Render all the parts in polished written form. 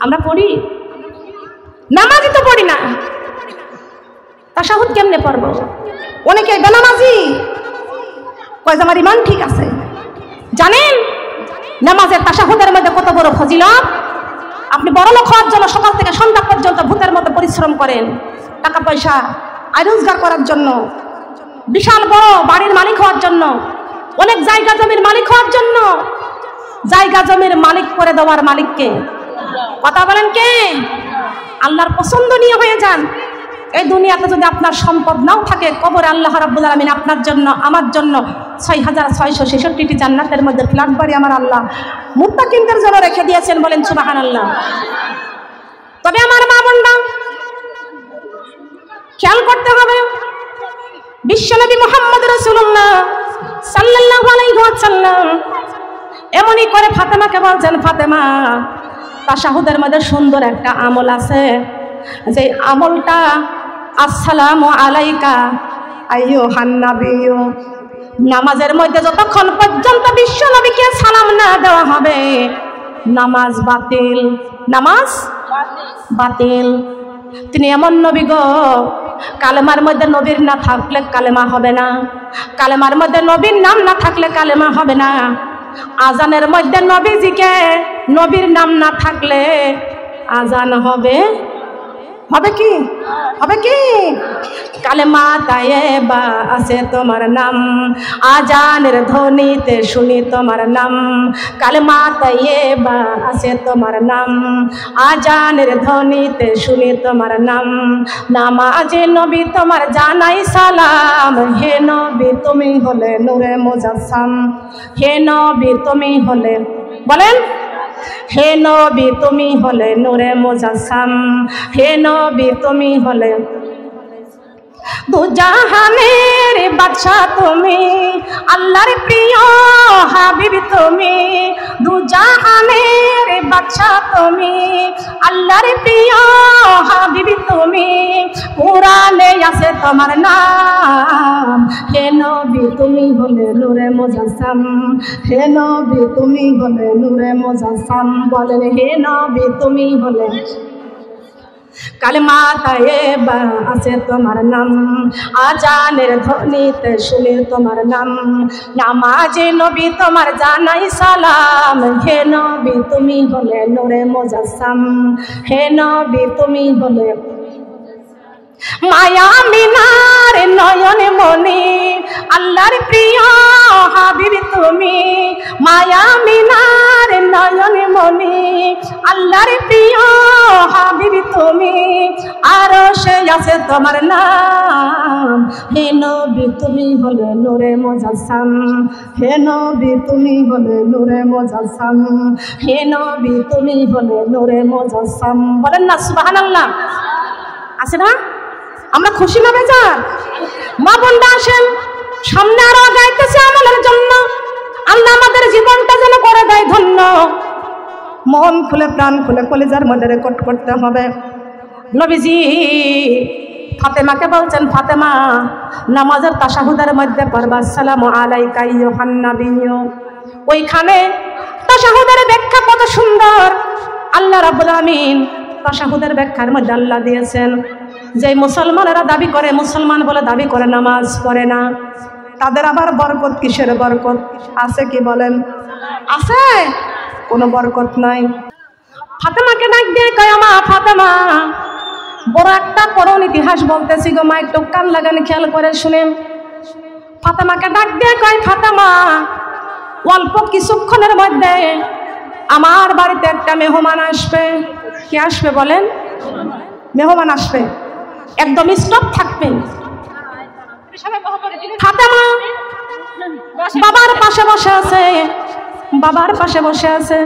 আমরা পড়ি, নামাজই তো পড়ি না, তাশাহুদ কেমনে পড়ব? অনেকে বেনামাজি কয় আমার ইমান ঠিক আছে। জানেন নামাজের তাশাহুদের মধ্যে কত বড় ফজিলত? আপনি বড়লোক হওয়ার জন্য সকাল থেকে সন্ধ্যা পর্যন্ত ভূতের মতো পরিশ্রম করেন, টাকা পয়সা আয় রোজগার করার জন্য, বিশাল বড় বাড়ির মালিক হওয়ার জন্য, অনেক জায়গা জমির মালিক হওয়ার জন্য। জায়গা জমির মালিক করে দেওয়ার মালিককে, কথা বলেন কে? আল্লাহর পছন্দনীয় হয়ে যান। এই দুনিয়াতে যদি আপনার সম্পদ নাও থাকে, কবরে আল্লাহ রাব্বুল আলামিন আপনার জন্য আমার জন্য ৬৬৬৬টি জান্নাতের মধ্যে ফ্ল্যাট বাড়ি আমার আল্লাহ মুত্তাকিনদের জন্য রেখে দিয়েছেন। বলেন সুবহানাল্লাহ। তবে আমার মা বোনরা খেয়াল করতে হবে, বিশ্বনবী মুহাম্মদ রাসূলুল্লাহ সাল্লাল্লাহু আলাইহি ওয়াসাল্লাম এমনই করে ফাতেমাকে বলছেন, ফাতেমা তাশাহুদের মধ্যে সুন্দর একটা আমল আছে, যে আমলটা আসসালামু আলাইকা আইয়ুহান নাবিয়্যু। নামাজের মধ্যে যতক্ষণ পর্যন্ত বিশ্ব নবীকে সালাম না দেওয়া হবে নামাজ বাতিল, নামাজ বাতিল। তিনি এমন নবী গো, কালেমার মধ্যে নবীর না থাকলে কালেমা হবে না, কালেমার মধ্যে নবীর নাম না থাকলে কালেমা হবে না, আজানের মধ্যে নবীজিকে নবীর নাম না থাকলে আজান হবে, হবে কি? হবে কি? কালেমা তায়েবা আছে তোমার নাম, আজানের ধ্বনিতে শুনি তোমার নাম। কালেমা তায়েবা আছে তোমার নাম, আজানের ধ্বনিতে শুনি তোমার নাম। নামাজে নবী তোমার জানাই সালাম, হে নবী তুমি হলে নূরে মুজাসসাম। হে নবী তুমি হলে, বলেন হে নবী তুমি হলে নূরে মুজাসসাম। হে নবী তুমি হলে দু জাহানের বাদশা তুমি, আল্লাহর প্রিয় হাবিব তুমি। দু জাহানের বাদশা তুমি, আল্লাহর প্রিয় হাবিব তুমি। কুরআনে আছে তোমার নাম, হে নবী তুমি হলে নূরে মুজাসসাম। হে নবী তুমি হলে নূরে মুজাসসাম। বলেন হে নবী তুমি হলে, কালেমা তায়েবা আছে তোমার নাম, আজানের ধ্বনিতে শুনি তোমার নাম। নামাজে নবী তোমার জানাই সালাম, হে নবী তুমি হলে নূরে মুজাসসাম। হে নবী তুমি হলে মায়া মিনার নয়ন মনি, আল্লাহর প্রিয় হাবিব তুমি। মায়া মিনার নয়ন মনি, আল্লাহর প্রিয় হাবিব তুমি। আরশে আছে তোমার নাম, হে নবী তুমি হলে নূরে মুজাসসাম। হে নবী তুমি হলে নূরে মুজাসসাম। হে নবী তুমি হলে নূরে মুজাসসাম। বলেন না সুবহানাল্লাহ। আছে না? আমরা খুশি না বেজার? মা বোনরা আসেন, সামনে আরো গাইতেছে আমলের জন্য। আল্লাহ আমাদের জীবনটা যেন করে দেয় ধন্য। মন খুলে প্রাণ খুলে কলিজার মধ্যে রেকর্ড করতে হবে। নবীজি ফাতেমাকে বলছেন, ফাতেমা নামাজের তাশাহুদের মধ্যে পড়বা আসসালামু আলাইকা আইয়ুহান নাবিয়্যু। ওইখানে তাশাহুদের ব্যাখ্যা কত সুন্দর। আল্লাহ রাব্বুল আমিন তাশাহুদের ব্যাখ্যার মধ্যে আল্লাহ দিয়েছেন, যে মুসলমানেরা দাবি করে, মুসলমান বলে দাবি করে নামাজ পড়ে না, তাদের আবার বরকত কিসের বরকত আছে? কি বলেন? আছে? কোনো বরকত নাই। ফাতেমাকে ডাক দিয়ে কয়, মা ফাতেমা, বড় একটা করুণ ইতিহাস বলতেছি গো মা, একটু কান লাগান খেয়াল করে শুনেন। ফাতেমাকে ডাক দিয়ে কয়, ফাতেমা অল্প কিছুক্ষণের মধ্যে আমার বাড়িতে একটা মেহমান আসবে। কে আসবে বলেন? মেহমান আসবে, একদম স্টপ থাকবেন। ফাতেমা বাবার পাশে বসে আছে, বাবার পাশে বসে আছে।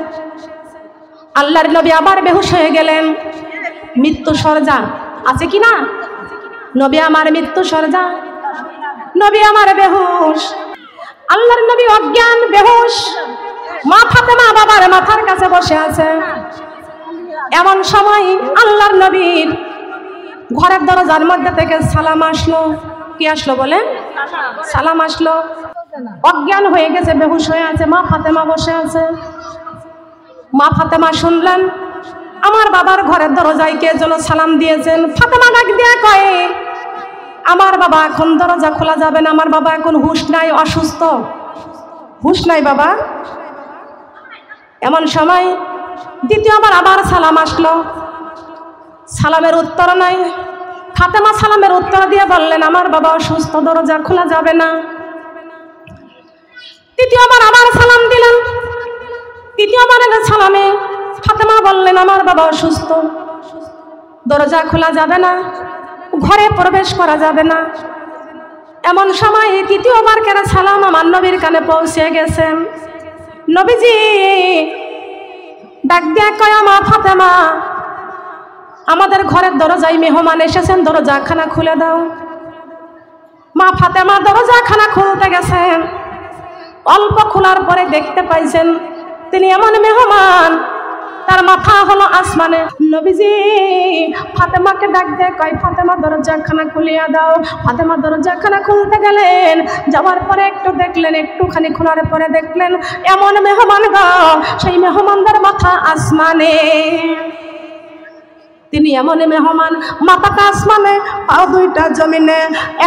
আল্লাহর নবী আবার বেহুশ হয়ে গেলেন। মৃত্যু সরজা আছে কি না? নবী আমার মৃত্যু সরজা, নবী আমার বেহুশ। আল্লাহর নবী অজ্ঞান, বেহুশ। মা ফাতেমা বাবার মাথার কাছে বসে আছে। এমন সময় আল্লাহর নবীর ঘরের দরজার মধ্যে থেকে সালাম আসলো। কি আসলো বলেন? সালাম আসলো। অজ্ঞান হয়ে গেছে, বেহুশ হয়ে আছে, মা ফাতেমা বসে আছে। মা ফাতেমা শুনলেন আমার বাবার ঘরের দরজায় কে যেন সালাম দিয়েছেন। ফাতেমা ডাক দিয়া কয়, আমার বাবা এখন দরজা খোলা যাবে না, আমার বাবা এখন হুঁশ নাই, অসুস্থ, হুঁশ নাই বাবা। এমন সময় দ্বিতীয়বার আবার সালাম আসলো, সালামের উত্তর নাই। ফাতেমা সালামের উত্তর দিয়ে বললেন, আমার বাবা অসুস্থ, দরজা খোলা যাবে না। তৃতীয়বার আবার সালাম দিলেন। তৃতীয়বারের সালামে ফাতেমা বললেন, আমার বাবা অসুস্থ, দরজা খোলা যাবে না, ঘরে প্রবেশ করা যাবে না। এমন সময় তৃতীয়বার কেন সালাম আমার নবীর কানে পৌঁছে গেছেন। নবীজি ডাক দিয়ে কয়, মা ফাতেমা, আমাদের ঘরের দরজায় মেহমান এসেছেন, দরজাখানা খুলে দাও। মা ফাতেমা দরজাখানা খুলতে গেছেন। অল্প খোলার পরে দেখতে পাইছেন তিনি এমন মেহমান, তার মাথা হলো আসমানে। নবীজি ফাতেমাকে ডাক দিয়ে কয়, ফাতেমা দরজাখানা খুলিয়া দাও। ফাতেমা দরজাখানা খুলতে গেলেন, যাওয়ার পরে একটু দেখলেন, একটুখানি খোলার পরে দেখলেন এমন মেহমান গো, সেই মেহমানদের মাথা আসমানে। তিনি এমন মেহমান, মাথাটা আসমানে, পা দুইটা জমিনে,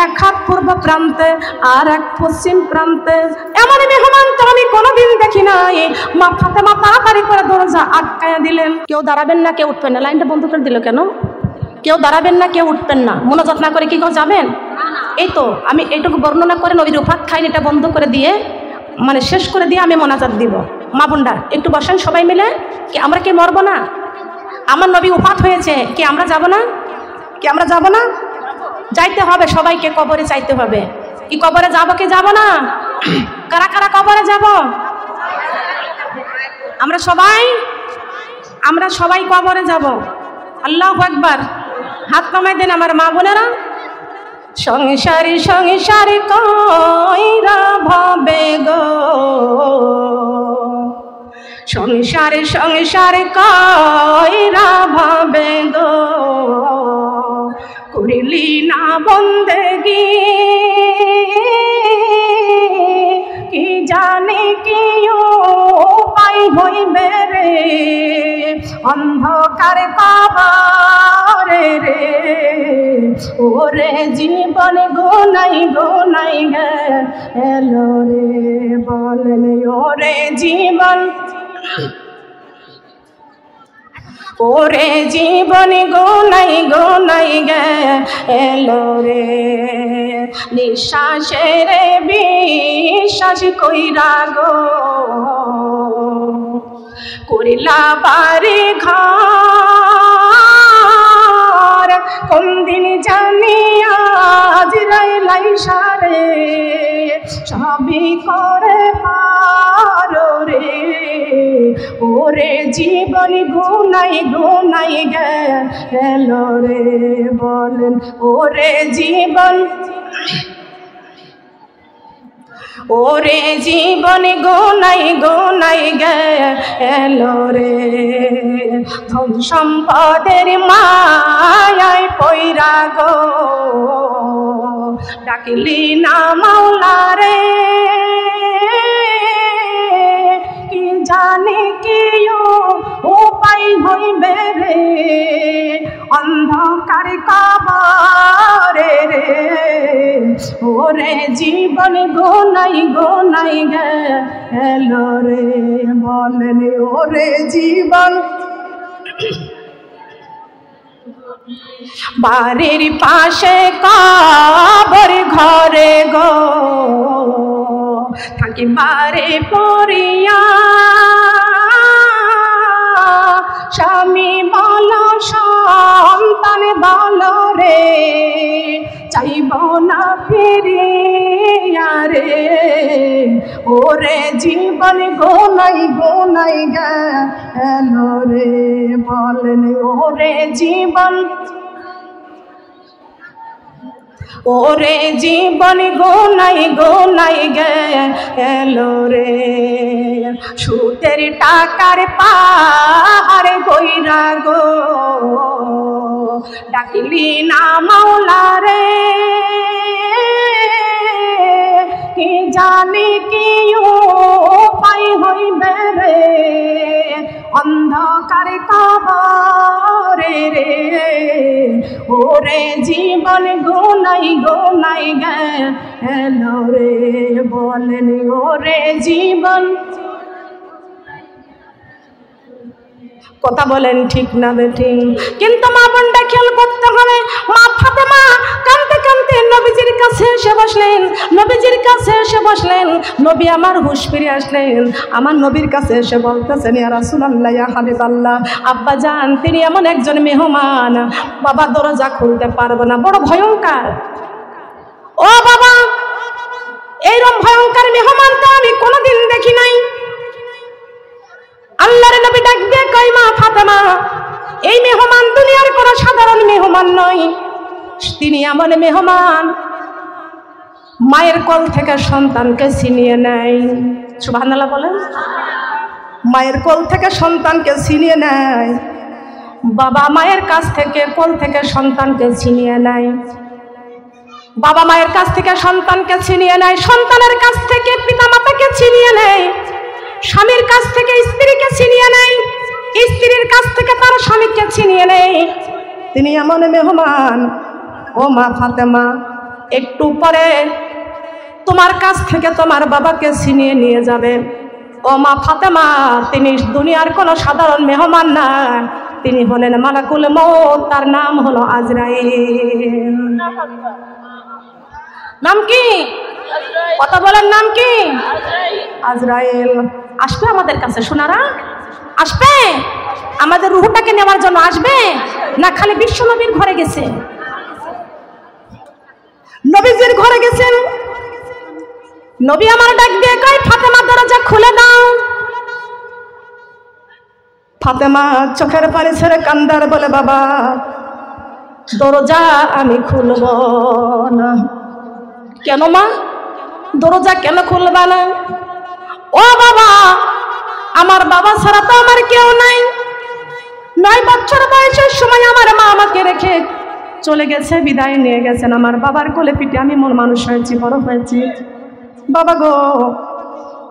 এক হাত পূর্ব প্রান্তে আর এক পশ্চিম প্রান্তে। এমন মেহমান তো আমি কোনোদিন দেখি নাই। মা ফাতেমা তাড়াতাড়ি করে দরজা আটকায়া দিলেন। কেউ দাঁড়াবেন না, কেউ উঠবেন না। লাইনটা বন্ধ করে দিল কেন? কেউ দাঁড়াবেন না, কেউ উঠবেন না। মোনাজাত না করে কি কেউ যাবেন? এই তো আমি এইটুকু বর্ণনা করে নবীর উফাত খাইন, এটা বন্ধ করে দিয়ে মানে শেষ করে দিয়ে আমি মোনাজাত দিব। মা বোনরা একটু বসেন সবাই মিলে। কি আমরা কি মরবো না? আমার নবী উফাত হয়েছে, কি আমরা যাব না? কি আমরা যাব না? যাইতে হবে, সবাইকে কবরে চাইতে হবে। কি কবরে যাব কি যাব না? কারা কারা কবরে যাব? আমরা সবাই কবরে যাব। আল্লাহু আকবার। হাত নামাই দেন আমার মা বোনেরা। সংসারী সংসারী কইরা ভাবে গো, সংসারে সংসারে কইরা ভাবে গো, করিলি না বন্দেগি, কি জানি কি উপায় হইবে রে, অন্ধকার কবরে রে, ওরে জীবন গোনাই গোনাই গেল রে, বলেন ওরে জীবন, ওরে জীবন গোনাই গোনাই গেল রে, নিঃশ্বাসের বিশ্বাস কইরা গো, করিলা বাড়ি ঘর, কোন দিন জানি আজরাইল সারে, সবই করে পারো রে, ওরে জীবন গুনাই গুনাই গেল রে, বলেন ওরে জীবন, ওরে জীবন গুনাই গুনাই গেল রে, ধন সম্পদের মায়ায় পয়রা গো, ডাকিলি না মাওলা রে, কি জানি কি উপায় হইবে রে, অন্ধকার কবরে রে, ওরে জীবন গোনাই গোনাই গেল রে, বলেন ওরে জীবন, বাড়ির পাশে কবর ঘরে গো, থাকি বারে পড়িয়া, স্বামী বল সন্তান বল রে, চাইব না ফিরিয়া রে, ওরে জীবন গোনাই গোনাই গেল রে, বলেন ওরে জীবন, ওরে জীবন গোনাই গোনাই গেল রে, সুদের টাকার পাহাড় গইরা গো, ডাকিলি না মাওলা রে, কি জানি কি উপায় হইবে কান্দে রে অন্ধকার কবরে রে ওরে জীবন গোনাই গোনাই গেল রে বলেন ওরে জীবন কথা বলেন ঠিক না বেঠিক কিন্তু মা বোনটা খেয়াল করতে হবে মা ফাতেমা কাঁদতে কাঁদতে নবীজির কাছে এসে বসলেন নবীজির কাছে এসে বসলেন নবী আমার হুঁশ ফিরে আসলেন আমার নবীর কাছে এসে বলতেছেন ইয়া রাসূলুল্লাহ ইয়া হাবিবাল্লাহ আব্বা জান তিনি এমন একজন মেহমান বাবা দরজা খুলতে পারবো না বড় ভয়ঙ্কর ও বাবা এইরকম ভয়ঙ্কর মেহমান তো আমি কোনোদিন দেখি নাই আল্লাহর নবী ডাক দিয়ে কয় মা ফাতেমা এই মেহমান দুনিয়ার কোনো সাধারণ মেহমান নয় তিনি এমন মেহমান মায়ের কোল থেকে সন্তানকে ছিনিয়ে নেয় সুবহানাল্লাহ বলেন মায়ের কোল থেকে সন্তানকে ছিনিয়ে নেয় বাবা মায়ের কাছ থেকে কোল থেকে সন্তানকে ছিনিয়ে নেয় বাবা মায়ের কাছ থেকে সন্তানকে ছিনিয়ে নেয় সন্তানের কাছ থেকে পিতামাতাকে ছিনিয়ে নেয় স্বামীর কাছ থেকে স্ত্রীকে ছিনিয়ে নেয় স্ত্রীর কাছ থেকে তার স্বামীকে ছিনিয়ে নেয় তিনি এমন মেহমান ও মা ফাতেমা একটু পরে তোমার কাছ থেকে তোমার বাবাকে ছিনিয়ে নিয়ে যাবে ও মা ফাতেমা তিনি দুনিয়ার কোনো সাধারণ মেহমান না তিনি হলেন মালাকুল মউত তার নাম হলো আজরাইল নাম কি কথা বলেন নাম কি আজরাইল আসবে আমাদের কাছে সোনারা আসবে আমাদের রূহটাকে নেওয়ার জন্য আসবে না খালি বিশ্বনবীর ঘরে গেছে নবীজির ঘরে গেছেন নবী আমার ডাক দিয়ে কয় ফাতেমা দরজা খুলে দাও ফাতেমা চোখের পানি ছেড়ে কান্দার বলে বাবা দরজা আমি খুলব না কেন মা দরজা কেন খুলবা না ও বাবা আমার বাবা ছাড়া তো আমার কেউ নাই 9 বছর বয়সের সময় আমার মা আমাকে রেখে চলে গেছে বিদায় নিয়ে গেছেন আমার বাবার কোলে পিঠে আমি মানুষ হয়েছি বড় হয়েছি বাবা গো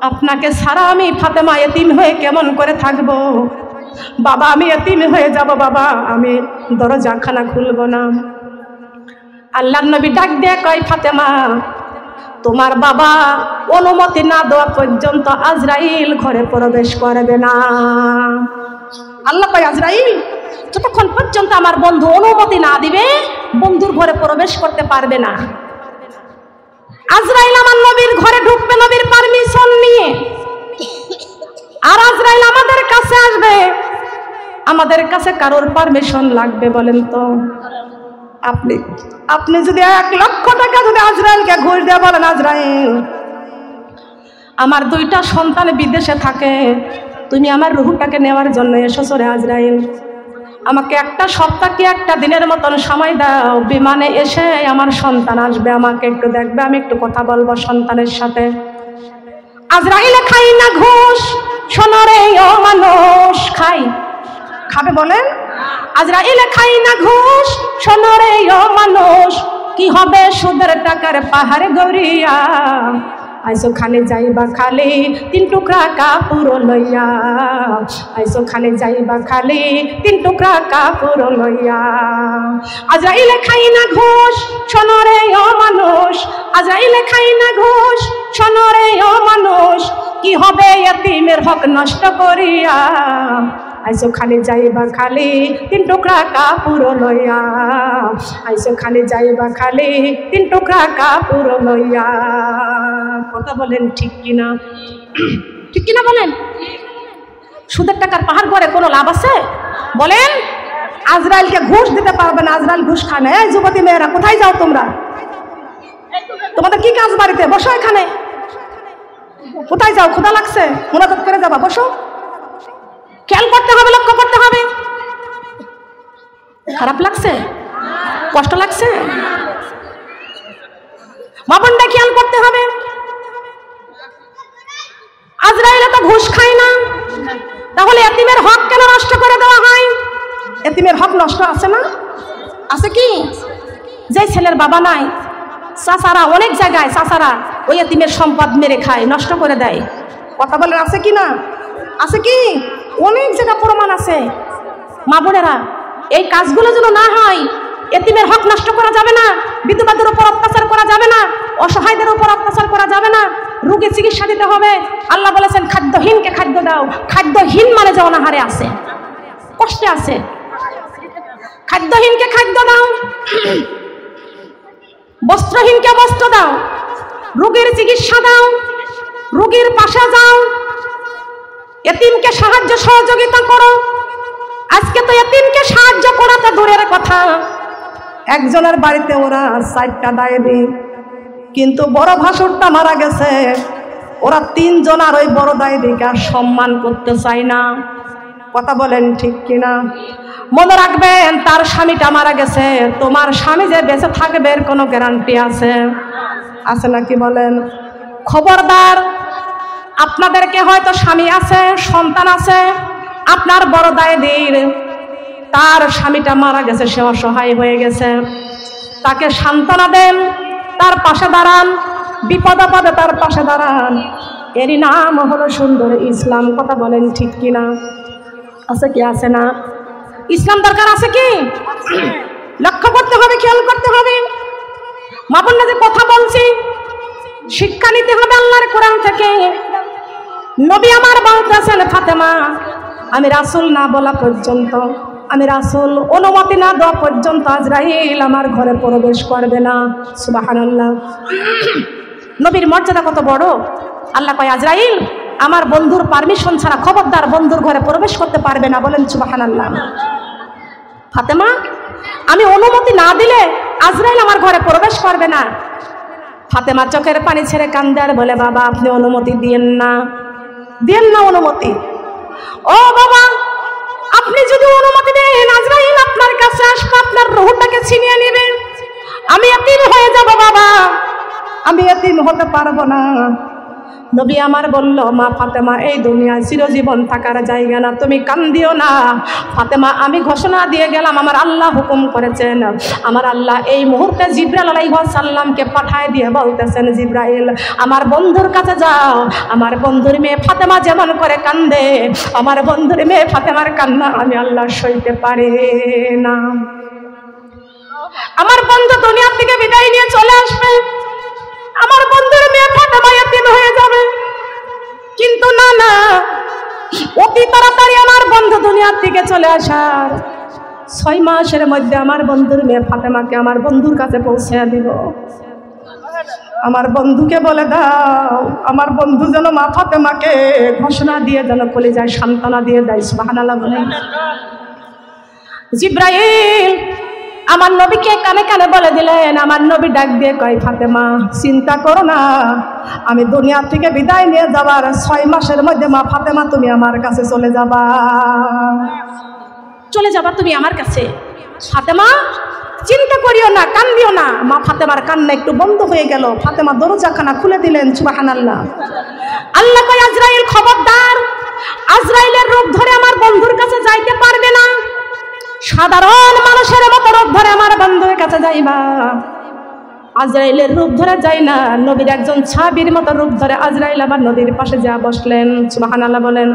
আপনাকে ছাড়া আমি ফাতেমা এতিম হয়ে কেমন করে থাকবো বাবা আমি এতিম হয়ে যাব বাবা আমি দরজাখানা খুলব না আল্লাহর নবী ডাক দিয়ে কয় ফাতেমা তোমার বাবা অনুমতি না দেওয়া পর্যন্ত আজরাইল ঘরে প্রবেশ করবে না আল্লাহ কয় আজরাইল যতক্ষণ পর্যন্ত আমার বন্ধু অনুমতি না দিবে বন্ধুর ঘরে প্রবেশ করতে পারবে না আজরাইল আমার নবীর ঘরে ঢুকবে নবীর পারমিশন নিয়ে আর আজরাইল আমাদের কাছে আসবে আমাদের কাছে কারোর পারমিশন লাগবে বলেন তো আপনি যদি 1 লক্ষ টাকা যদি আজরাইলকে ঘুষ দিয়ে বলেন আজরাইল আমার 2টা সন্তান বিদেশে থাকে তুমি আমার রূহটাকে নেওয়ার জন্য এসেছো রে আজরাইল আমাকে একটা সপ্তাহ কি একটা দিনের মতন সময় দাও বিমানে এসে আমার সন্তান আসবে আমাকে একটু দেখবে আমি একটু কথা বলবো সন্তানের সাথে আজরাইল খাই না ঘুষ শোনো রে ও মানুষ খাবে বলেন আজরাইল খাই না ঘুষ শোনো রে ও মানুষ কি হবে সুদের টাকার পাহাড় গড়িয়া আইসো খানে যাইবা খালি 3 টুকরা কাপড় লইয়া আইসো খানে যাইবা খালি 3 টুকরা কাপড় লইয়া আজরাইল খাই না ঘুষ শোনো রে ও মানুষ আজরাইল খাই না ঘুষ শোনো রে ও মানুষ কি হবে এতিমের হক নষ্ট করিয়া আইসো খালি যাইবা খালি 3 টুকরা কাপড় লইয়া আইসো খালি যাইবা খালি 3 টুকরা কাপড় লইয়া কথা বলেন ঠিক কিনা ঠিক কিনা বলেন সুদের টাকার পাহাড় করে কোনো লাভ আছে বলেন আজরাইলকে ঘুষ দিতে পারবে না আজরাইল ঘুষ খায় না এই যুবতী মেয়েরা কোথায় যাও তোমরা তোমাদের কি কাজ বাড়িতে বসো এখানে কোথায় যাও ক্ষুধা লাগছে মুনাজাত করে যাবা বসো খেয়াল করতে হবে লক্ষ্য করতে হবে খারাপ লাগছে কষ্ট লাগছে মা বোনটা খেয়াল করতে হবে আজরাইল তো ঘুষ খায় না তাহলে এতিমের হক কেন নষ্ট করে দেওয়া হয় এতিমের হক নষ্ট আছে না আছে কি যে ছেলের বাবা নাই চাচারা অনেক জায়গায় চাচারা ওই এতিমের সম্পদ মেরে খায় নষ্ট করে দেয় কথা বলে আছে কি না আছে কি? অনেক জায়গা প্রমাণ আছে। মা বোনেরা, এই কাজগুলো যেন না হয়। এতিমের হক নষ্ট করা যাবে না, বিধবাদের উপর অত্যাচার করা যাবে না, অসহায়দের উপর অত্যাচার করা যাবে না, রোগী চিকিৎসা দিতে হবে। আল্লাহ বলেছেন খাদ্যহীনকে খাদ্য দাও। খাদ্যহীন মানে যে অনাহারে আছে, কষ্টে আছে, খাদ্যহীনকে খাদ্য দাও, বস্ত্রহীনকে বস্ত্র দাও, রোগীর চিকিৎসা দাও, রোগীর পাশে যাও, এতিমকে সাহায্য সহযোগিতা করো। আজকে তো এতিমকে সাহায্য করা তো দূরের কথা, একজনের বাড়িতে ওরা 4টা দায়েদি, কিন্তু বড় ভাসুরটা মারা গেছে, ওরা 3 জন আর ওই বড় দায়েদিকে আর সম্মান করতে চায় না। কথা বলেন ঠিক কিনা? মনে রাখবেন, তার স্বামীটা মারা গেছে, তোমার স্বামী যে বেঁচে থাকবে এর কোনো গ্যারান্টি আছে? আছে নাকি বলেন? খবরদার, আপনাদেরকে হয়তো স্বামী আছে, সন্তান আছে, আপনার বড় দায়েদির তার স্বামীটা মারা গেছে, সে অসহায় হয়ে গেছে, তাকে সান্ত্বনা দেন, তার পাশে দাঁড়ান, বিপদ আপদে তার পাশে দাঁড়ান। এরই নাম হলো সুন্দর ইসলাম। কথা বলেন ঠিক কিনা? আছে কি আছে না? ইসলাম দরকার আছে কি? লক্ষ্য করতে হবে, খেয়াল করতে হবে। মা বোনরা যে কথা বলছি, শিক্ষা নিতে হবে আল্লাহর কোরআন থেকে। নবী আমার বলতেছেন, ফাতেমা, আমি রাসূল না বলা পর্যন্ত, আমি রাসূল অনুমতি না দেওয়া পর্যন্ত আজরাইল আমার ঘরে প্রবেশ করবে না। সুবহানাল্লাহ। নবীর মর্যাদা কত বড়! আল্লাহ কয়, আজরাইল আমার বন্ধুর পারমিশন ছাড়া খবরদার বন্ধুর ঘরে প্রবেশ করতে পারবে না। বলেন সুবহানাল্লাহ। ফাতেমা, আমি অনুমতি না দিলে আজরাইল আমার ঘরে প্রবেশ করবে না। ফাতেমা চোখের পানি ছেড়ে কান্দে আর বলে, বাবা আপনি অনুমতি দিয়েন না, দিয়েন না অনুমতি। ও বাবা, আপনি যদি অনুমতি দেন আজরাইল আপনার কাছে আসবে, আপনার রূহটাকে ছিনিয়ে নেবে, আমি এতিম হয়ে যাব। বাবা, আমি এতিম হতে পারবো না। নবী আমার বলল, মা ফাতেমা, এই দুনিয়ায় চিরজীবন থাকার জায়গা না, তুমি কান্দিও না। ফাতেমা, আমি ঘোষণা দিয়ে গেলাম, আমার আল্লাহ হুকুম করেছেন, আমার আল্লাহ এই মুহূর্তে জিবরাইল আলাইহিস সালামকে পাঠায় দিয়ে বলতেছেন, জিবরাইল আমার বন্ধুর কাছে যাও, আমার বন্ধুর মেয়ে ফাতেমা যেমন করে কান্দে, আমার বন্ধুর মেয়ে ফাতেমার কান্না আমি আল্লাহ সইতে পারি না। আমার বন্ধু দুনিয়া থেকে বিদায় নিয়ে চলে আসবে, আমার বন্ধুর মেয়ে ফাতেমা এতিম হয়ে যাবে। কিন্তু না না, অতি তাড়াতাড়ি আমার বন্ধু দুনিয়ার থেকে চলে আসার 6 মাসের মধ্যে আমার বন্ধুর মেয়ে ফাতেমাকে আমার বন্ধুর কাছে পৌঁছে দিব। আমার বন্ধুকে বলে দাও, আমার বন্ধু যেন মা ফাতেমাকে ঘোষণা দিয়ে যেন কলিজায় সান্ত্বনা দিয়ে দেয়। সুবহানাল্লাহ বলেন। জিবরাইল আমার নবীকে কানে কানে বলে দিলেন। আমার নবী ডাক দিয়ে কয়, ফাতেমা চিন্তা করো না, আমি দুনিয়া থেকে বিদায় নিয়ে যাবার 6 মাসের মধ্যে মা ফাতেমা তুমি আমার কাছে চলে যাবা, চলে যাবা তুমি আমার কাছে। ফাতেমা চিন্তা করিও না, কান্দিও না। মা ফাতেমার কান্না একটু বন্ধ হয়ে গেল, ফাতেমা দরজাখানা খুলে দিলেন। সুবহানাল্লাহ। আল্লাহ কয়, আজরাইল খবরদার, আজরাইলের রূপ ধরে আমার বন্ধুর কাছে যাইতে পারবে না, সাধারণ মানুষের মতো রূপ ধরে আমার বন্ধুর কাছে যাইবা। আজরাইলের রূপ ধরে যাই না, নবীর একজন ছাবির মতো রূপ ধরে আজরাইল আমার নবীর পাশে যা বসলেন। সুবহানাল্লাহ বলেন।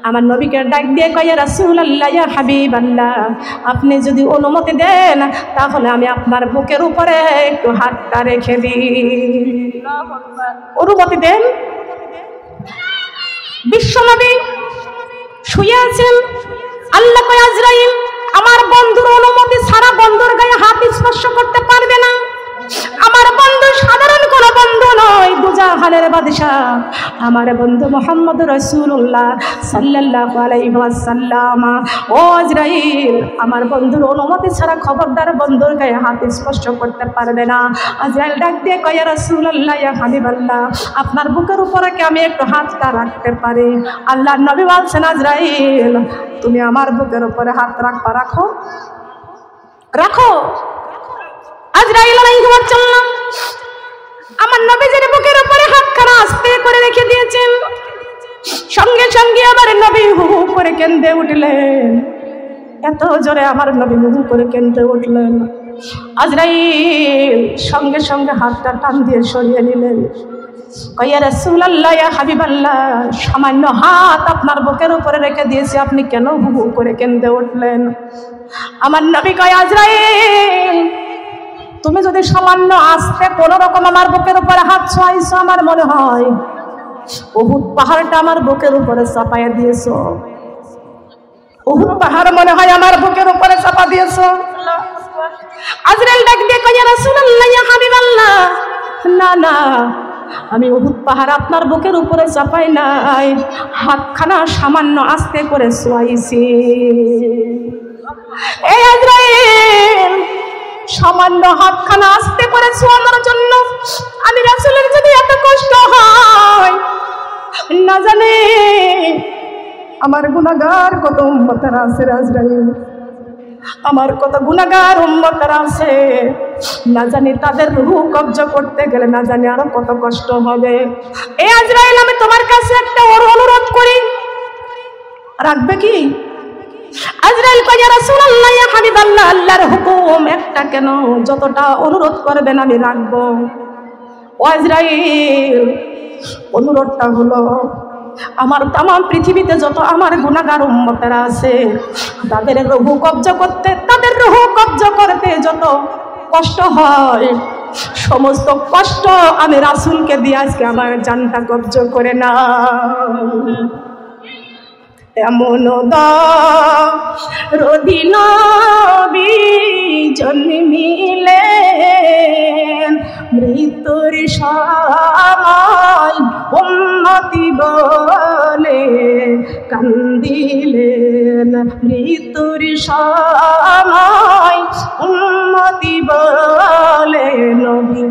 আমার নবীকে ডাক দিয়ে কয়, ইয়া রাসূলুল্লাহ, ইয়া হাবিবাল্লাহ, আপনি যদি অনুমতি দেন তাহলে আমি আপনার বুকের উপরে একটু হাতটা রেখে দিই। অনুমতি দেন। বিশ্বনবী শুয়ে আছেন। আল্লাহ কয়, আজরাইল আমার বন্ধুর অনুমতি ছাড়া বন্ধুর গায়ে হাত স্পর্শ করতে পারবে না। আমার বন্ধু সাধারণ কোন বন্ধু নয়, দুজাহানের বাদশা আমার বন্ধু মুহাম্মদ রাসূলুল্লাহ সাল্লাল্লাহু আলাইহি ওয়াসাল্লাম। ও আজরাইল, আমার বন্ধুর অনুমতি ছাড়া খবরদার বন্ধুর গায়ে হাত স্পর্শ করতে পারবে না। আজরাইল ডাক দিয়ে কয়, ইয়া রাসূলুল্লাহ, ইয়া হাবিবাল্লাহ, আপনার বুকের উপরে কি আমি একটু হাতটা রাখতে পারি? আল্লাহর নবী বলছেন, আজরাইল তুমি আমার বুকের উপরে হাত রাখবা, রাখো রাখো। আজরাইল আলাইহিস সালাম আমার নবীর বুকের উপরে হাতখানা আস্তে করে রেখে দিয়েছেন। সঙ্গে সঙ্গে আমার নবী হু হু করে কেঁদে উঠলেন। এত জোরে আমার নবী হু হু করে কেঁদে উঠলেন। আজরাইল সঙ্গে সঙ্গে হাতটা টান দিয়ে সরিয়ে নিলেন। কইয়া রাসূলুল্লাহ ইয়া হাবিবাল্লাহ, সামান্য হাত আপনার বুকের উপরে রেখে দিয়েছি, আপনি কেন হু হু করে কেঁদে উঠলেন? আমার নবী কয়, আজরাইল, তুমি যদি সামান্য আস্তে কোন রকম আমার বুকের উপরে হাত ছোঁয়াইছো, আমার মনে হয় উহুদ পাহাড়টা আমার বুকের উপরে চাপাইয়া দিয়েছো। উহুদ পাহাড় মনে হয় আমার বুকের উপরে চাপা দিয়েছো। আজরাইল ডাক দিয়ে কয়, ইয়া রাসূলুল্লাহ ইয়া হাবিবাল্লাহ, না না, আমি উহুদ পাহাড় আপনার বুকের উপরে চাপাই নাই, হাতখানা সামান্য আস্তে করে ছোঁয়াইছি। এই আজরাইল, সামান্য হাতখানা আস্তে করে ছোঁয়ানোর জন্য আমি রাসূলের যদি এত কষ্ট হয়, না জানে আমার গুনাহগার কত উম্মতেরা আছে। আজরাইল, আমার কত গুনাহগার উম্মতেরা আছে, না জানি তাদের রূহ কবজা করতে গেলে না জানি আরো কত কষ্ট হবে। এই আজরাইল, আমি তোমার কাছে একটা অনুরোধ করি, রাখবে কি? আজরাইল কয়, ইয়া রাসূলুল্লাহ ইয়া হাবিবাল্লাহ, আল্লাহর হুকুম একটা কেন, যতটা অনুরোধ করবেন আমি রাখবো। ও আজরাইল, অনুরোধটা হলো, আমার তাম পৃথিবীতে যত আমার গুনাহগার উম্মতেরা আছে, তাদের রূহ কবজা করতে যত কষ্ট হয়, সমস্ত কষ্ট আমি রাসূলকে দিয়ে আজকে আমার জানটা কবজা করে না। এমন দরদি নবী জন্মিলেন, মৃত্যুর সময় উম্মতি বলে কান্দিলেন, মৃত্যুর সময় উম্মতি বলে নবী।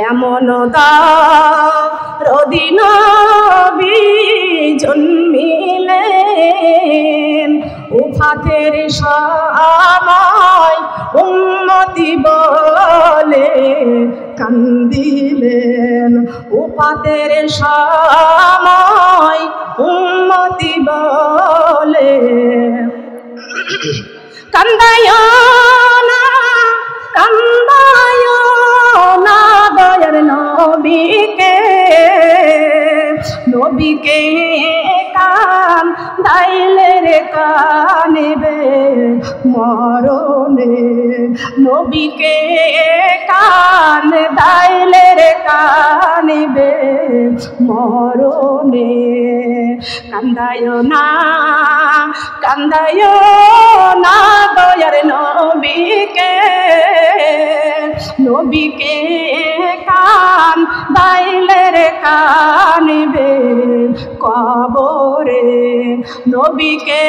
এমন দরদি নবী জন্মিলেন, উফাতের সময় উম্মতি বলে কান্দিলেন, উফাতের সময় উম্মতি বলে কান্দায় না, কান্দায় না দয়ার নবীকে, নবীকে কান দাইলে রে কানিবে মরণে, নবীকে কান দাইলে রে কানিবে মরণে। কান্দায় না, কান্দায় না দয়ার নবীকে, নবীকে কান দাইলে রে কানিবে কবরে, নবীকে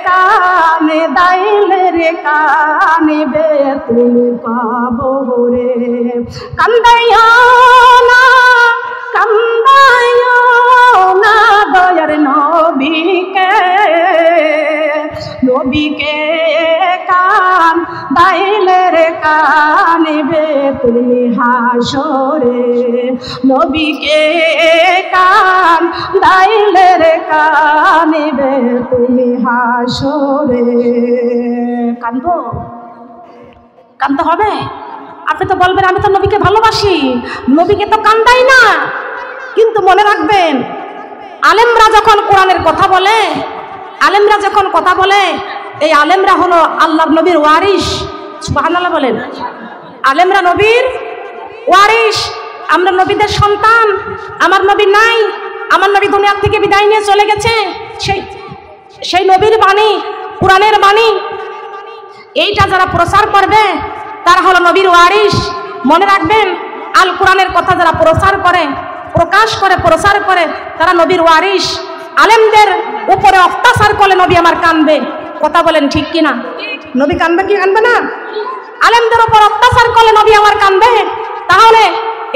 কান দাইলে রে কানিবে তুমি কবরে। কান্দাইও না, কান্দাইও না দয়ার নবীকে, নবীকে কান দাইলে রে কানিবে তুমি হাসরে, নবীকে কান দাইলে রে কানিবে তুমি হাসরে। কান্দো, কান্দতে হবে। আপনি তো বলবেন আমি তো নবীকে ভালোবাসি, নবীকে তো কান্দাই না। কিন্তু মনে রাখবেন, আলেমরা যখন কোরআনের কথা বলে, আলেমরা যখন কথা বলে, এই আলেমরা হলো আল্লাহর নবীর ওয়ারিস। সুবহানাল্লাহ বলেন। আলেমরা নবীর ওয়ারিস, আমরা নবীদের সন্তান। আমার নবী নাই, আমার নবী দুনিয়া থেকে বিদায় নিয়ে চলে গেছে। সেই নবীর বাণী, কোরআনের বাণী, এইটা যারা প্রচার করবে তারা হলো নবীর ওয়ারিস। মনে রাখবেন, আল কোরআনের কথা যারা প্রচার করে, প্রকাশ করে, প্রচার করে, তারা নবীর ওয়ারিস। আলেমদের উপরে অত্যাচার করলে নবী আমার কানবে। কথা বলেন ঠিক কিনা? নবী কানবে কি কানবে না? আলেমদের উপর অত্যাচার করলে নবী আমার কানবে। তাহলে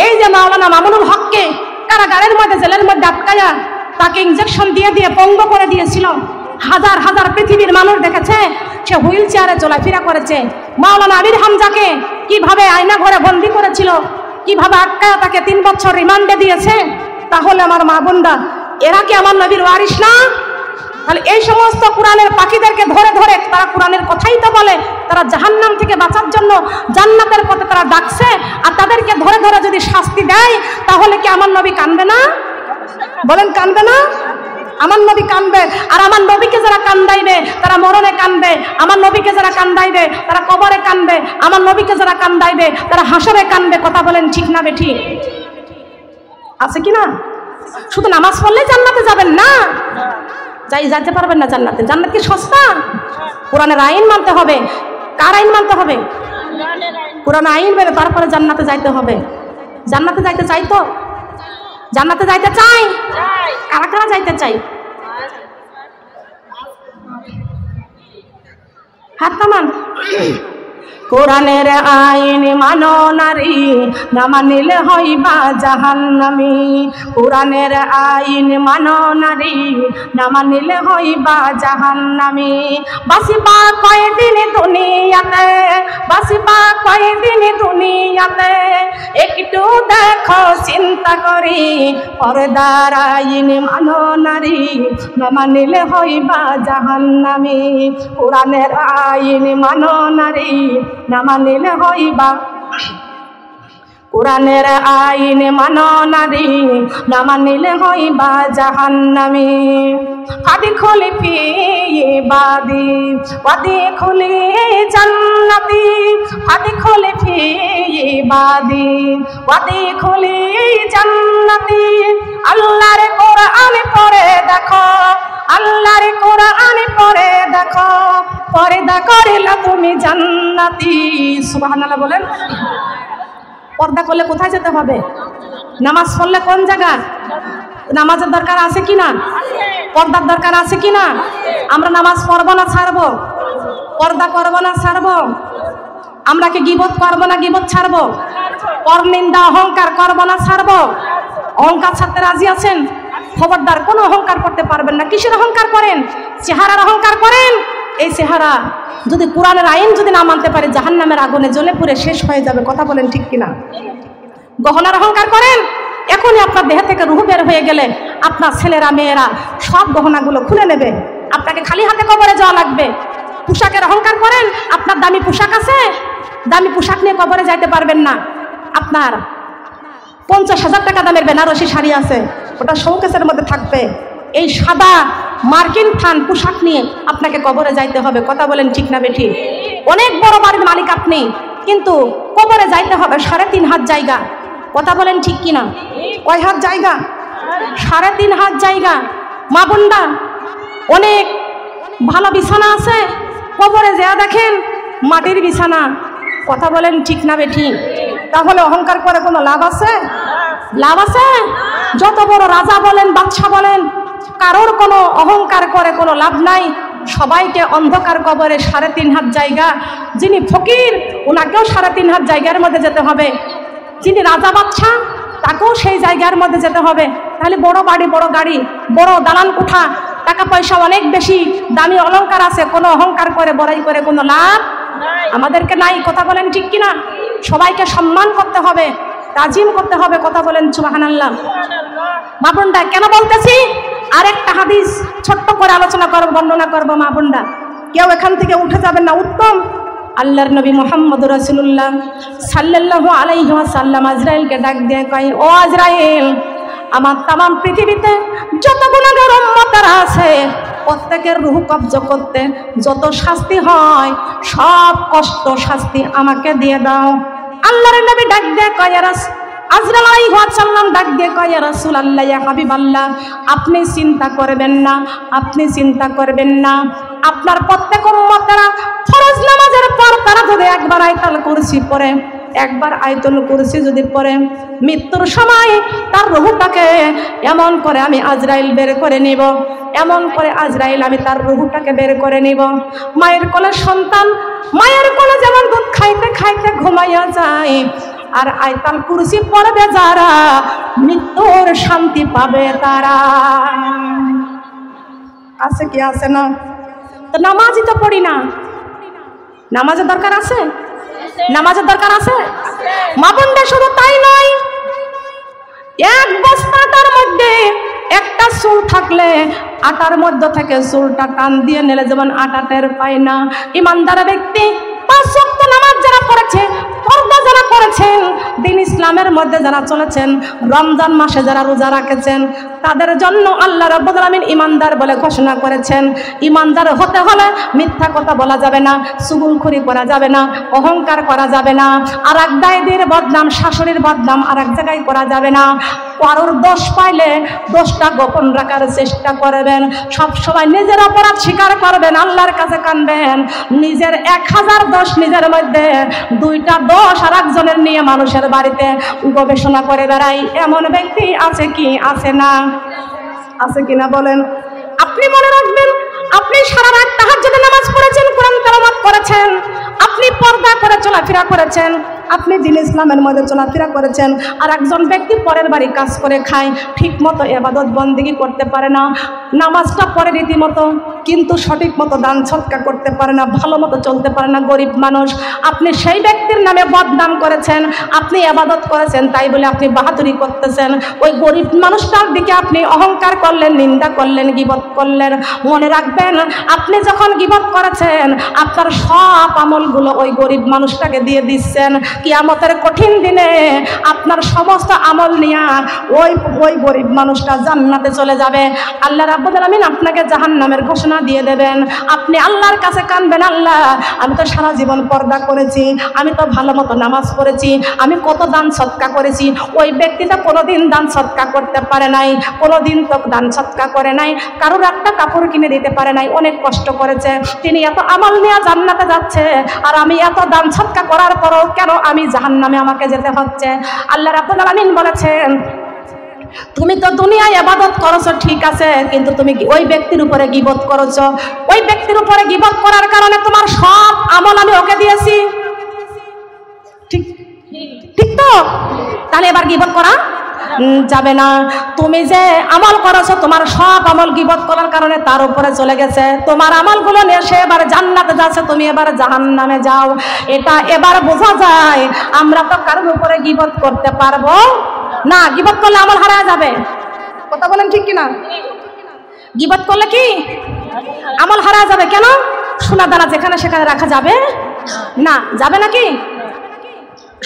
এই যে মাওলানা মামুনুল হককে কারাগারের মধ্যে, জেলের মধ্যে আটকায়া তাকে ইনজেকশন দিয়ে দিয়ে পঙ্গু করে দিয়েছিল, হাজার হাজার পৃথিবীর মানুষ দেখেছে, সে হুইল চেয়ারে চলাফেরা করেছে। মাওলানা আমির হামজাকে কিভাবে আয়না ঘরে বন্দি করেছিল, কিভাবে আটকায়া তাকে 3 বছর রিমান্ডে দিয়েছে। তাহলে আমার মা বোনরা, এরা কি আমার নবীর ওয়ারিস না? তাহলে এই সমস্ত কোরআনের পাখিদেরকে ধরে ধরে তারা কোরআনের কথাই তো বলে, তারা জাহান্নাম থেকে বাঁচার জন্য জান্নাতের পথে তারা ডাকছে, আর তাদেরকে ধরে ধরে যদি শাস্তি দেয় তাহলে কি আমার নবী কাঁদবে না? বলেন কাঁদবে না? আমার নবী কাঁদবে। আর আমার নবীকে যারা কান্দাইবে তারা মরণে কাঁদবে, আমার নবীকে যারা কান্দাইবে তারা কবরে কাঁদবে, আমার নবীকে যারা কান্দাইবে তারা হাসরে কাঁদবে। কথা বলেন ঠিক না বেঠিক? আছে কি না? শুধু নামাজ পড়লে জান্নাতে যাবেন না, যাইতে পারবেন না জান্নাতে। জান্নাত কি সস্তা? কোরআনের আইন মানতে হবে। কার আইন মানতে হবে? কোরআনের আইন মেনে তারপরে জান্নাতে যাইতে হবে। জান্নাতে যাইতে চাই তো? জান্নাতে যাইতে চাই? কারা কারা যাইতে চাই? হাত নামান। কোরআনের আইন মানো নারী, না মানিলে হইবা জাহান্নামী। কোরআনের আইন মানো নারী, না মানিলে হইবা জাহান্নামী। বাসিবা কয়দিন দুনিয়াতে, বাসিবা কয়দিন দুনিয়াতে, একটু দেখো চিন্তা করি, পর্দার আইন মানো নারী, না মানিলে হইবা জাহান্নামী। কোরআনের আইন মানো নারী, না মানিলে হইবা, কোরআনের আইন মানো নারী, না মানিলে হইবা জাহান্নামী। ফাদি খুলি ফি বাদি, ওয়াদি খুলি জান্নাতি, ফাদি খুলি ফি বাদি, ওয়াদি খুলি জান্নাতি। আল্লাহর কোরআন পড়ে দেখো, আল্লাহর কোরআন পড়ে দেখো, পর্দা করিলা তুমি জান্নাতি। সুবহানাল্লাহ বলেন। পর্দা করলে কোথায় যেতে হবে? নামাজ পড়লে কোন জায়গা? নামাজের দরকার আছে কি না? পর্দার দরকার আছে কি না? আমরা নামাজ পড়বো না ছাড়বো? পর্দা করবো না ছাড়বো? আমরা কি গীবত করবো না গীবত ছাড়বো? পরনিন্দা অহংকার করবো না ছাড়বো? অহংকার ছাড়তে রাজি আছেন? খবরদার কোনো অহংকার করতে পারবেন না। কিসের অহংকার করেন? চেহারার অহংকার করেন। এই চেহারা যদি কোরআনের আইন যদি না মানতে পারে জাহান্নামের আগুনে জ্বলে পুড়ে শেষ হয়ে যাবে। কথা বলেন ঠিক কিনা? গহনার অহংকার করেন, এখনই আপনার দেহ থেকে রূহ বের হয়ে গেলে আপনার ছেলেরা মেয়েরা সব গহনাগুলো খুলে নেবে, আপনাকে খালি হাতে কবরে যাওয়া লাগবে। পোশাকের অহংকার করেন, আপনার দামি পোশাক আছে, দামি পোশাক নিয়ে কবরে যাইতে পারবেন না। আপনার 50,000 টাকা দামের বেনারসি শাড়ি আছে, ওটা শোকেসের মধ্যে থাকবে। এই সাদা মার্কিন থান পোশাক নিয়ে আপনাকে কবরে যাইতে হবে। কথা বলেন ঠিক না বেঠিক? অনেক বড় বাড়ির মালিক আপনি, কিন্তু কবরে যাইতে হবে 3.5 হাত জায়গা। কথা বলেন ঠিক কিনা? কয় হাত জায়গা? 3.5 হাত জায়গা। মা বোনরা, অনেক ভালো বিছানা আছে, কবরে যা দেখেন মাটির বিছানা। কথা বলেন ঠিক না বেঠিক? তাহলে অহংকার করে কোনো লাভ আছে? লাভ আছে? যত বড় রাজা বলেন বাদশা বলেন, কারোর কোনো অহংকার করে কোনো লাভ নাই। সবাইকে অন্ধকার কবরে 3.5 হাত জায়গা। যিনি ফকির ওনাকেও 3.5 হাত জায়গার মধ্যে যেতে হবে। যিনি রাজা বাদশা তাকেও সেই জায়গার মধ্যে যেতে হবে। তাহলে বড় বাড়ি, বড় গাড়ি, বড় দালান কোঠা, টাকা পয়সা অনেক বেশি, দামি অলংকার আছে, কোনো অহংকার করে বড়াই করে কোনো লাভ আমাদেরকে নাই। কথা বলেন ঠিক কিনা? সবাইকে সম্মান করতে হবে, তাজিম করতে হবে। কথা বলেন সুবহানাল্লাহ। মা বোনরা, কেন বলতেছি? আরেকটা হাদিস ছোট্ট করে আলোচনা করব, বর্ণনা করব। মা বোনরা, কেউ এখান থেকে উঠে যাবেন না। উত্তম আল্লাহর নবী মুহাম্মদ রাসূলুল্লাহ সাল্লাল্লাহু আলাইহি ওয়াসাল্লাম আজরাইলকে ডাক দিয়ে কয়, ও আজরাইল, আমার তামাম পৃথিবীতে যত গুনাহগার উম্মতরা আছে প্রত্যেকের রূহ কবজ করতে যত শাস্তি হয় সব কষ্ট শাস্তি আমাকে দিয়ে দাও। আল্লাহর নবী ডাক দিয়ে কয়, আজরাইল আলাইহিস সালাম ডাক দিয়ে কয়, ইয়া রাসূলুল্লাহ, ইয়া হাবিবাল্লাহ, আপনি চিন্তা করবেন না, আপনি চিন্তা করবেন না। আপনার প্রত্যেক উম্মতরা ফরজ নামাজের পর তারা যদি একবার আয়াতুল কুরসি পড়ে, একবার আয়াতুল কুরসি যদি পড়ে, মৃত্যুর সময় তার রূহটাকে এমন করে আমি আজরাইল বের করে নিব, এমন করে আজরাইল আমি তার রূহটাকে বের করে নিব। মায়ের কোলে সন্তান, মায়ের কোলে যেমন দুধ খাইতে খাইতে ঘুমাইয়া যায়, আর আয়াতুল কুরসি পড়বে যারা মৃত্যুর শান্তি পাবে তারা। আছে কি আছে না? তো নামাজই তো পড়ি না। নামাজের দরকার আছে? নামাজের দরকার আছে। মা বোনরা, শুধু তাই নয়, এক বস্তা আটার মধ্যে একটা চুল থাকলে আটার মধ্যে থেকে চুলটা টান দিয়ে নিলে যেমন আটা টের পায় না, ইমানদার ব্যক্তি 5 ওয়াক্ত নামাজ যারা পড়েছে, পর্দা যারা করেছেন, দিন ইসলামের মধ্যে যারা চলেছেন, রমজান মাসে যারা রোজা রাখেছেন, তাদের জন্য আল্লাহ রাব্বুল আলামিন ঈমানদার বলে ঘোষণা করেছেন। ঈমানদার হতে হলে মিথ্যা কথা বলা যাবে না, চুগলখড়ি করা যাবে না, অহংকার করা যাবে না, আর এক দায়ীদের বদনাম, শাশুড়ির বদনাম আর এক জায়গায় করা যাবে না। কারোর দোষ পাইলে দোষটা গোপন রাখার চেষ্টা করবেন। সব সময় নিজের অপরাধ স্বীকার করবেন, আল্লাহর কাছে কাঁদবেন। নিজের 1000 দোষ নিজের মধ্যে, 2টা দোষ আর একজনের নিয়ে মানুষের বাড়িতে গবেষণা করে বেড়াই, এমন ব্যক্তি আছে কি? আছে না? আছে কিনা বলেন? আপনি মনে রাখবেন, আপনি সারা রাত তাহাজ্জুদের নামাজ পড়েছেন, কোরআন তেলাওয়াত করেছেন, আপনি পর্দা করে চলাফেরা করেছেন, আপনি দিন ইসলামের মধ্যে চলাফেরা করেছেন, আর একজন ব্যক্তি পরের বাড়ি কাজ করে খায়, ঠিক মতো ইবাদত বন্দেগী করতে পারে না, নামাজটা পড়ে রীতিমতো, কিন্তু সঠিক মতো দান সদকা করতে পারে না, ভালো মতো চলতে পারে না, গরিব মানুষ। আপনি সেই ব্যক্তির নামে বদনাম করেছেন, আপনি ইবাদত করেছেন তাই বলে আপনি বাহাদুরি করতেছেন, ওই গরিব মানুষটার দিকে আপনি অহংকার করলেন, নিন্দা করলেন, গীবত করলেন। মনে রাখবেন, আপনি যখন গীবত করেছেন, আপনার সব আমলগুলো ওই গরিব মানুষটাকে দিয়ে দিচ্ছেন। কিয়ামতের কঠিন দিনে আপনার সমস্ত আমল নিয়ে ওই গরিব মানুষটা জান্নাতে চলে যাবে। আল্লাহ রাব্বুল আলামিন আপনাকে জাহান্নামের ঘোষণা দিয়ে দেবেন। আপনি আল্লাহর কাছে কাঁদবেন, আল্লাহ আমি তো সারা জীবন পর্দা করেছি, আমি তো ভালো মতো নামাজ পড়েছি, আমি কত দান সদকা করেছি। ওই ব্যক্তিটা কোনোদিন দান সদকা করতে পারে নাই, কোনোদিন তো দান সদকা করে নাই, কারোর একটা কাপড় কিনে দিতে পারে নাই, অনেক কষ্ট করেছে। তিনি এত আমল নিয়ে জান্নাতে যাচ্ছে, আর আমি এত দান সদকা করার পরও কেন আমি জাহান্নামে আমাকে যেতে হচ্ছে? আল্লাহ রাব্বুল আলামিন বলেছেন, তুমি তো দুনিয়ায় ইবাদত করেছো ঠিক আছে, কিন্তু তুমি ওই ব্যক্তির উপরে গীবত করেছো। ওই ব্যক্তির উপরে গীবত করার কারণে তোমার সব আমল আমি ওকে দিয়েছি। ঠিক ঠিক তো? তাহলে এবার গীবত করা যাবে না। তুমি যে আমল করেছো, তোমার সব আমল গীবত করার কারণে তার উপরে চলে গেছে, তোমার আমলগুলো নিয়ে সে এবার জান্নাতে যাচ্ছে, তুমি এবার জাহান্নামে যাও। এটা এবার বোঝা যায়। আমরা তো কারোর উপরে গীবত করতে পারবো না, গীবত করলে আমল হারা যাবে। কথা বলেন ঠিক কিনা? গীবত করলে কি আমল হারা যাবে? কেন? সোনা দানা যেখানে সেখানে রাখা যাবে না, যাবে নাকি?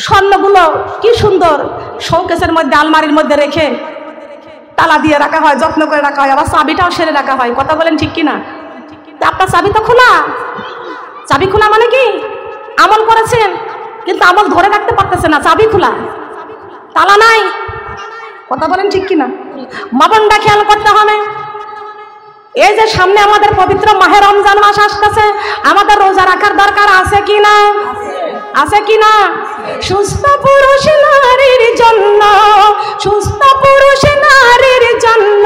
স্বর্ণগুলো কি সুন্দর শোকেসের মধ্যে, আলমারির মধ্যে রেখে তালা দিয়ে রাখা হয়, যত্ন করে রাখা হয়, আবার চাবিটাও সেরে রাখা হয়। কথা বলেন ঠিক কিনা? আপনার চাবি তো খোলা। চাবি খোলা মানে কি? আমল করেছেন কিন্তু আমল ধরে রাখতে পারতেছে না, চাবি খোলা, তালা নাই। কথা বলেন ঠিক কিনা? মাবনটা খেয়াল করতে হবে। এই যে সামনে আমাদের পবিত্র মাহে রমজান মাস আসতেছে, আমাদের রোজা রাখার দরকার আছে কি না? আছে কি না? সুস্থ পুরুষ নারীর জন্য, সুস্থ পুরুষ নারীর জন্য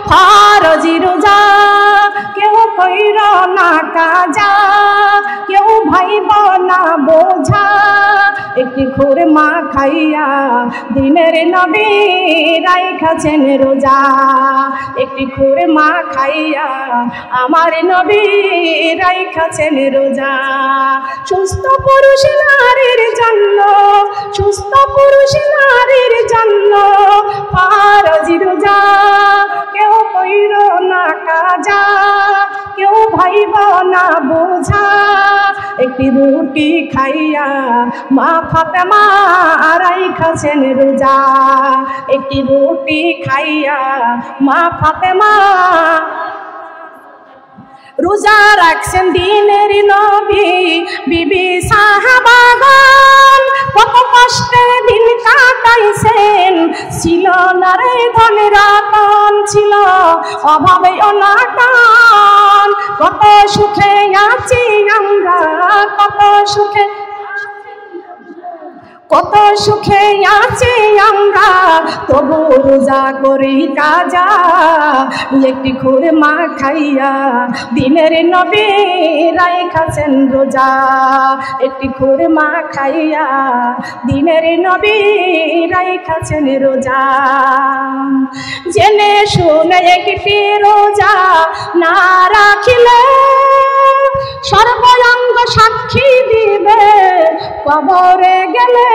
ফরজি রোজা, কেউ কইর না কাজা, কেউ ভাইব না বোঝা। একটি খুরমা খাইয়া দিনের নবী রাইখাছেন রোজা, একটি খুরমা খাইয়া আমার নবী রাইখাছেন রোজা। সুস্থ পুরুষ নারীর জন্য, সুস্থ পুরুষ নারীর জন্য ফরজি রোজা, কেউ কইর না কাজা, কেউ ভাইব না বোঝা। একটি রুটি খাইয়া মা ফাতেমা রাইখাছেন রোজা, একটি রুটি খাইয়া মা ফাতেমা রোজা রাখছেন দিনের নবী বিবি সাহাবাগণ। কত কষ্টে দিন কাটাইছেন, ছিল না রে ধন রতন, ছিল অভাবে অনাটন। কত সুখে আছি আমরা, কত সুখে, কত সুখে আছি আমরা, তবু রোজা করি কাজা। একটি খুরমা খাইয়া দিনের নবী রাইখাছেন রোজা, একটি খুরমা খাইয়া দিনের নবী রাইখাছেন রোজা। জেনে শুনে একটি রোজা না রাখিলে সর্বাঙ্গ সাক্ষী দিবে কবরে গেলে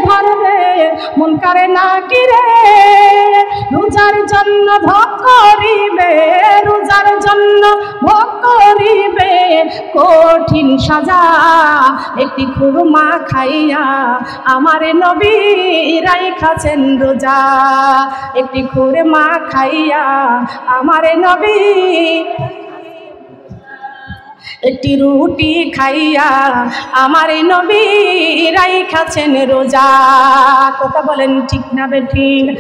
ধরবে মুনকারে নাকিরে, রোজার জন্য ভোগ করিবে, রোজার জন্য ভোগ করিবে কঠিন সাজা। একটি খুরমা খাইয়া আমার নবী রাইখাছেন রোজা, একটি খুরমা খাইয়া আমার নবী, একটি রুটি খাইয়া আমার নবী রাইখাছেন রোজা। কথা বলেন ঠিক না বেঠিক?